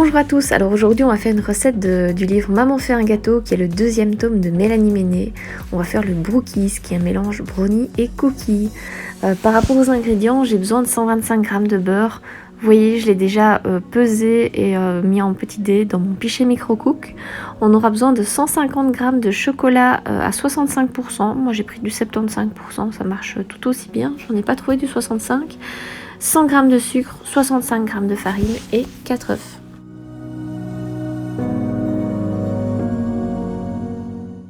Bonjour à tous, alors aujourd'hui on va faire une recette du livre Maman fait un gâteau qui est le deuxième tome de Mélanie Méné. On va faire le brookies qui est un mélange brownie et cookie. Par rapport aux ingrédients, j'ai besoin de 125 g de beurre. Vous voyez, je l'ai déjà pesé et mis en petit dé dans mon pichet micro-cook. On aura besoin de 150 g de chocolat à 65%. Moi j'ai pris du 75%, ça marche tout aussi bien. J'en ai pas trouvé du 65. 100 g de sucre, 65 g de farine et 4 œufs.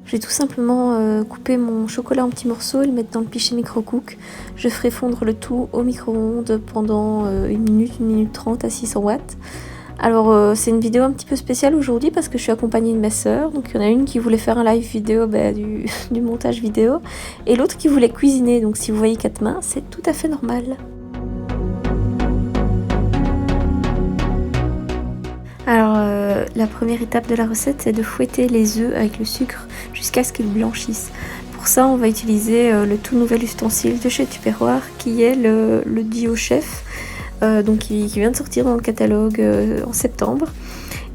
Je vais tout simplement couper mon chocolat en petits morceaux et le mettre dans le pichet micro-cook. Je ferai fondre le tout au micro-ondes pendant 1 minute 30 à 600 watts. Alors c'est une vidéo un petit peu spéciale aujourd'hui parce que je suis accompagnée de ma sœur. Donc il y en a une qui voulait faire un live vidéo du montage vidéo et l'autre qui voulait cuisiner. Donc si vous voyez 4 mains, c'est tout à fait normal. Alors la première étape de la recette, c'est de fouetter les œufs avec le sucre jusqu'à ce qu'ils blanchissent. Pour ça, on va utiliser le tout nouvel ustensile de chez Tupperware qui est le Dio Chef, donc qui vient de sortir dans le catalogue en septembre.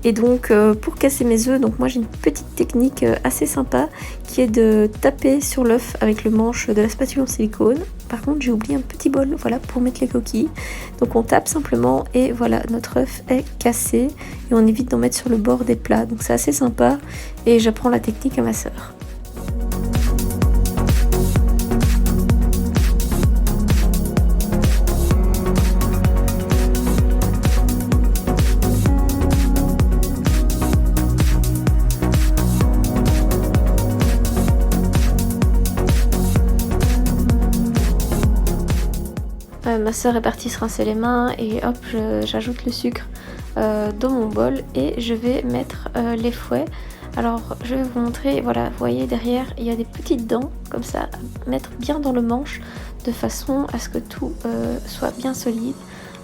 Et donc pour casser mes œufs, donc moi j'ai une petite technique assez sympa qui est de taper sur l'œuf avec le manche de la spatule en silicone. Par contre j'ai oublié un petit bol, voilà, pour mettre les coquilles. Donc on tape simplement et voilà, notre œuf est cassé et on évite d'en mettre sur le bord des plats. Donc c'est assez sympa et j'apprends la technique à ma sœur. Ma soeur est partie se rincer les mains et hop, j'ajoute le sucre dans mon bol et je vais mettre les fouets. Alors je vais vous montrer, voilà, vous voyez derrière il y a des petites dents comme ça, à mettre bien dans le manche de façon à ce que tout soit bien solide.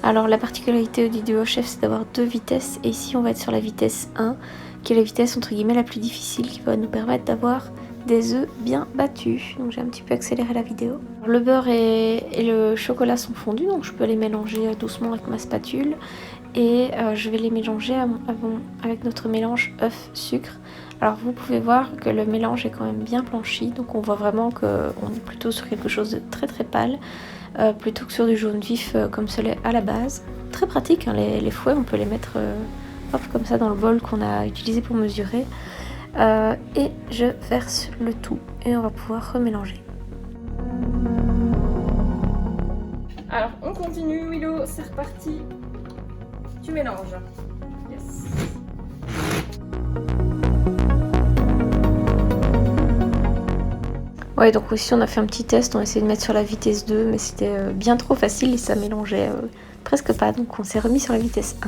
Alors la particularité du Duo Chef, c'est d'avoir 2 vitesses et ici on va être sur la vitesse 1 qui est la vitesse entre guillemets la plus difficile, qui va nous permettre d'avoir des œufs bien battus. Donc j'ai un petit peu accéléré la vidéo. Le beurre et le chocolat sont fondus, donc je peux les mélanger doucement avec ma spatule et je vais les mélanger avec notre mélange œuf-sucre. Alors vous pouvez voir que le mélange est quand même bien blanchi, donc on voit vraiment qu'on est plutôt sur quelque chose de très très pâle plutôt que sur du jaune vif comme cela à la base. Très pratique, hein, les fouets, on peut les mettre hop, comme ça dans le bol qu'on a utilisé pour mesurer. Et je verse le tout et on va pouvoir remélanger. Alors on continue, Willow, c'est reparti. Tu mélanges. Yes. Ouais, donc aussi on a fait un petit test, on a essayé de mettre sur la vitesse 2 mais c'était bien trop facile et ça mélangeait presque pas, donc on s'est remis sur la vitesse 1.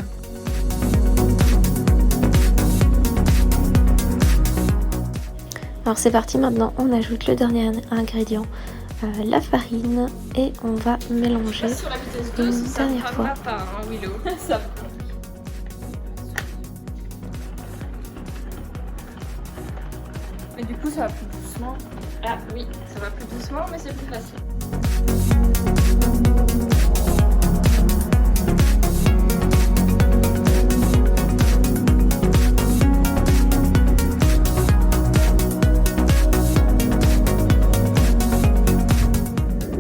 Alors c'est parti, maintenant on ajoute le dernier ingrédient, la farine, et on va mélanger une dernière fois. Pas, hein, Willow. Ça... Et du coup ça va plus doucement. Ah oui, ça va plus doucement mais c'est plus facile.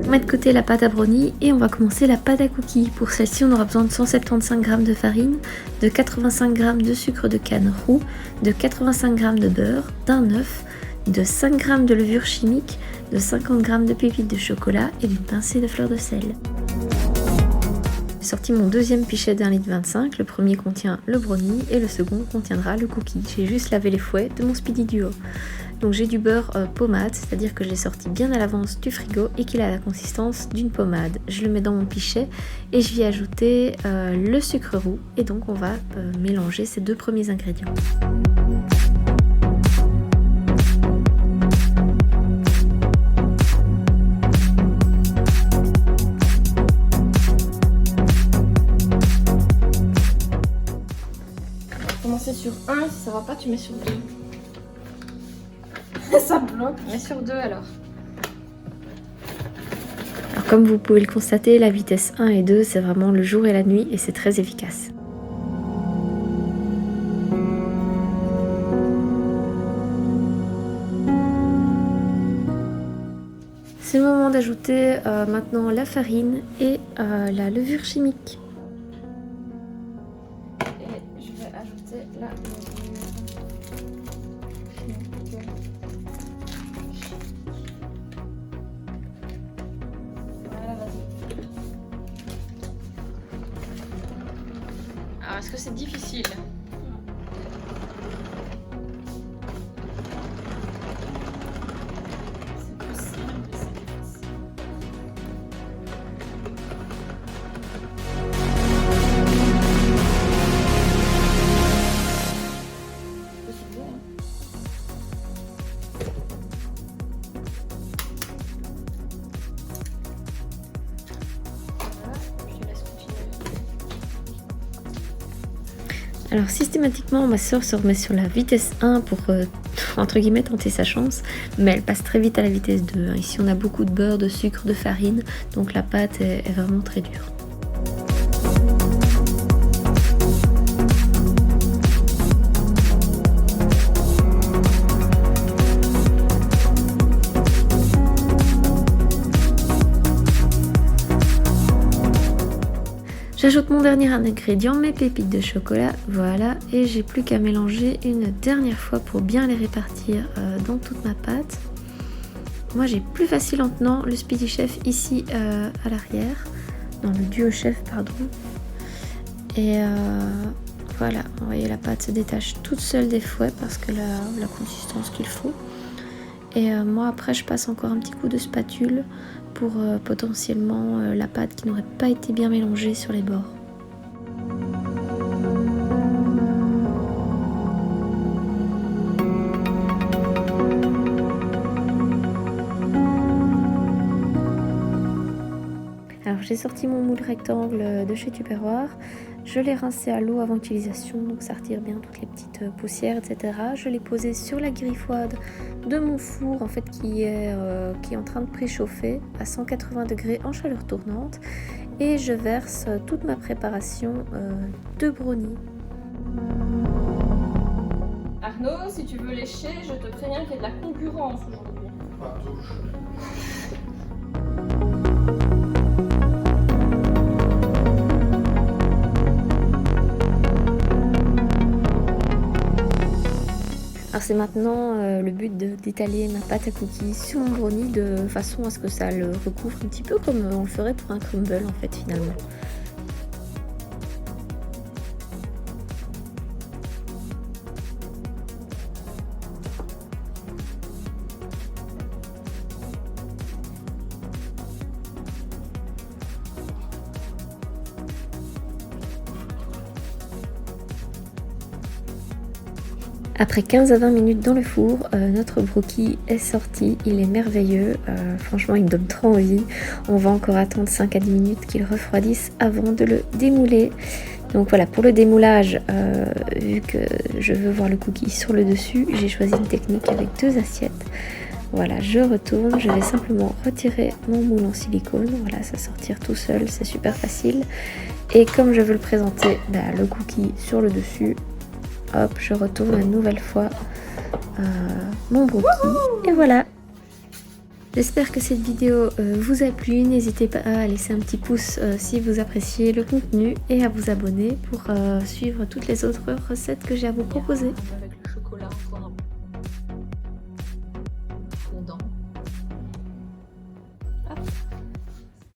On met de côté la pâte à brownie et on va commencer la pâte à cookies. Pour celle-ci, on aura besoin de 175 g de farine, de 85 g de sucre de canne roux, de 85 g de beurre, d'un œuf, de 5 g de levure chimique, de 50 g de pépites de chocolat et d'une pincée de fleur de sel. J'ai sorti mon deuxième pichet d'1,25 litre. Le premier contient le brownie et le second contiendra le cookie. J'ai juste lavé les fouets de mon Speedy Duo. Donc j'ai du beurre pommade, c'est-à-dire que je l'ai sorti bien à l'avance du frigo et qu'il a la consistance d'une pommade. Je le mets dans mon pichet et je vais ajouter le sucre roux et donc on va mélanger ces 2 premiers ingrédients. On va commencer sur 1, si ça va pas tu mets sur 2. Ça bloque. Mais sur 2 alors. Alors comme vous pouvez le constater, la vitesse 1 et 2 c'est vraiment le jour et la nuit et c'est très efficace. C'est le moment d'ajouter maintenant la farine et la levure chimique. Et je vais ajouter la levure chimique. Voilà, vas-y. Alors, est-ce que c'est difficile? Alors systématiquement ma soeur se remet sur la vitesse 1 pour entre guillemets tenter sa chance, mais elle passe très vite à la vitesse 2. Ici on a beaucoup de beurre, de sucre, de farine, donc la pâte est vraiment très dure. J'ajoute mon dernier ingrédient, mes pépites de chocolat, voilà, et j'ai plus qu'à mélanger une dernière fois pour bien les répartir dans toute ma pâte. Moi j'ai plus facile en tenant le Speedy Chef ici à l'arrière, dans le Duo Chef pardon. Et voilà, vous voyez la pâte se détache toute seule des fouets parce que la consistance qu'il faut. Et moi après je passe encore un petit coup de spatule pour potentiellement la pâte qui n'aurait pas été bien mélangée sur les bords. Alors j'ai sorti mon moule rectangle de chez Tupperware, je l'ai rincé à l'eau avant utilisation, donc ça retire bien toutes les petites poussières, etc. Je l'ai posé sur la griffouade de mon four en fait qui est en train de préchauffer à 180 degrés en chaleur tournante, et je verse toute ma préparation de brownie. Arnaud, si tu veux lécher, je te préviens qu'il y a de la concurrence aujourd'hui. Pas touche. Alors c'est maintenant le but d'étaler ma pâte à cookies sur mon brownie de façon à ce que ça le recouvre un petit peu comme on le ferait pour un crumble en fait finalement. Après 15 à 20 minutes dans le four, notre brookie est sorti, il est merveilleux, franchement il me donne trop envie. On va encore attendre 5 à 10 minutes qu'il refroidisse avant de le démouler. Donc voilà, pour le démoulage, vu que je veux voir le cookie sur le dessus, j'ai choisi une technique avec 2 assiettes. Voilà, je retourne, je vais simplement retirer mon moule en silicone, voilà, ça sortir tout seul, c'est super facile. Et comme je veux le présenter, le cookie sur le dessus, hop, je retourne une nouvelle fois mon brookie et voilà. J'espère que cette vidéo vous a plu. N'hésitez pas à laisser un petit pouce si vous appréciez le contenu et à vous abonner pour suivre toutes les autres recettes que j'ai à vous proposer.